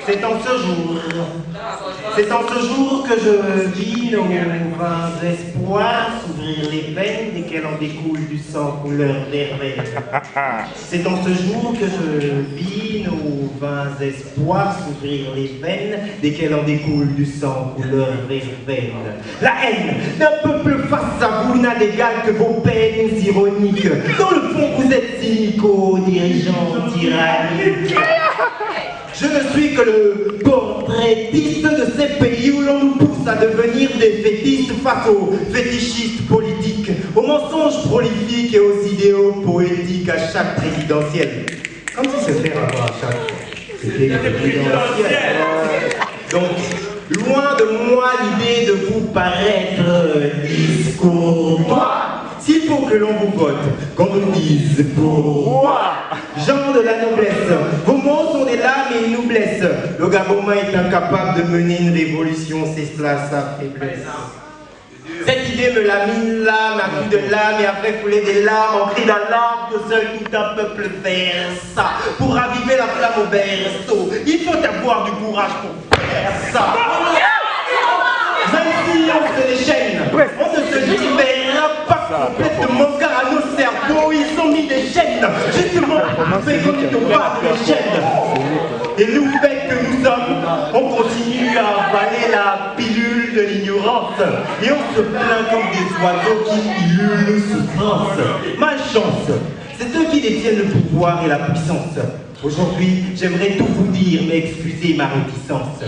C'est en ce jour. C'est en ce jour que je vis nos vains espoirs s'ouvrir les veines dès qu'elle en découle du sang couleur verveine. C'est en ce jour que je vis nos vains espoirs s'ouvrir les veines dès qu'elle en découle du sang couleur verveine. La haine d'un peuple face à vous n'a d'égal que vos peines ironiques. Dans le fond, vous êtes cynicaux, dirigeants tyranniques. Je ne suis que le portraitiste de ces pays où l'on nous pousse à devenir des fétistes face aux fétichistes politiques, aux mensonges prolifiques et aux idéaux poétiques à chaque présidentielle. Comme si se faire avoir à chaque présidentielle. Donc, loin de moi l'idée de vous paraître discourtois. S'il faut que l'on vous vote, qu'on nous dise pourquoi. Gens de la noblesse, vos mots sont des lames et ils nous blessent. Le Gaboma est incapable de mener une révolution, c'est cela sa faiblesse. Cette idée me lamine l'âme à coups de lame et après couler des larmes en cri d'alarme que seul tout un peuple verse. Pour raviver la flamme au berceau, il faut avoir du courage pour faire ça. Même si on se déchaîne, on ne se libérera pas complètement car à nos cerveaux ils ont mis des chaînes. Justement, fait comme ils n'ont pas de chaînes. Et nous, bêtes que nous sommes, on continue à avaler la pilule de l'ignorance. Et on se plaint comme des oiseaux qui ululent souffrance. Malchance, c'est eux qui détiennent le pouvoir et la puissance. Aujourd'hui, j'aimerais tout vous dire, mais excusez ma réticence.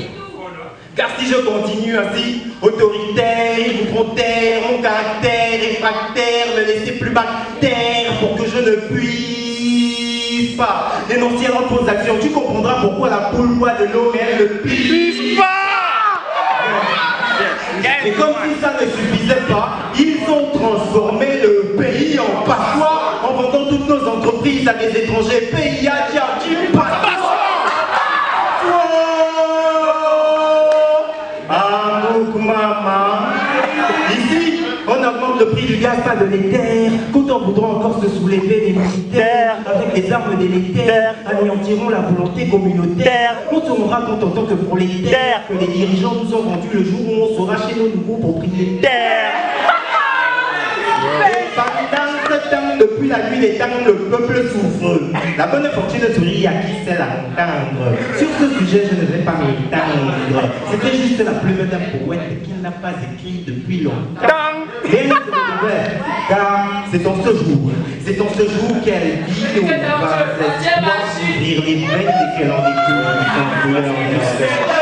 Car si je continue ainsi, autoritaire, ils voudront taire mon caractère réfractaire, me laisser plus bactère pour que je ne puisse pas dénoncer leurs fausses actions. Tu comprendras pourquoi la poule boit de l'eau, mais elle ne pisse pas. Et comme si ça ne suffisait pas, ils ont transformé le pays en passoire en vendant toutes nos entreprises à des étrangers. Pays à diable, maman. Ici, on augmente le prix du gaz, pas de l'éther. Qu'autant voudront encore se soulever des militaires avec des armes délétères, anéantiront la volonté communautaire. On se rendra compte en tant que prolétaires que les dirigeants nous ont vendu le jour où on sera chez nos nouveaux propriétaires. Pendant ce temps, depuis la nuit des temps, le peuple souffre. La bonne fortune sourit à qui sait la entendre. Sur ce sujet, je ne vais pas m'étendre. C'était juste la plume d'un poète qui n'a pas écrit depuis longtemps. Et ne se découvert, car c'est en ce jour qu'elle dit qu'on va s'ouvrir les veines et qu'elle en découvre sans couleur.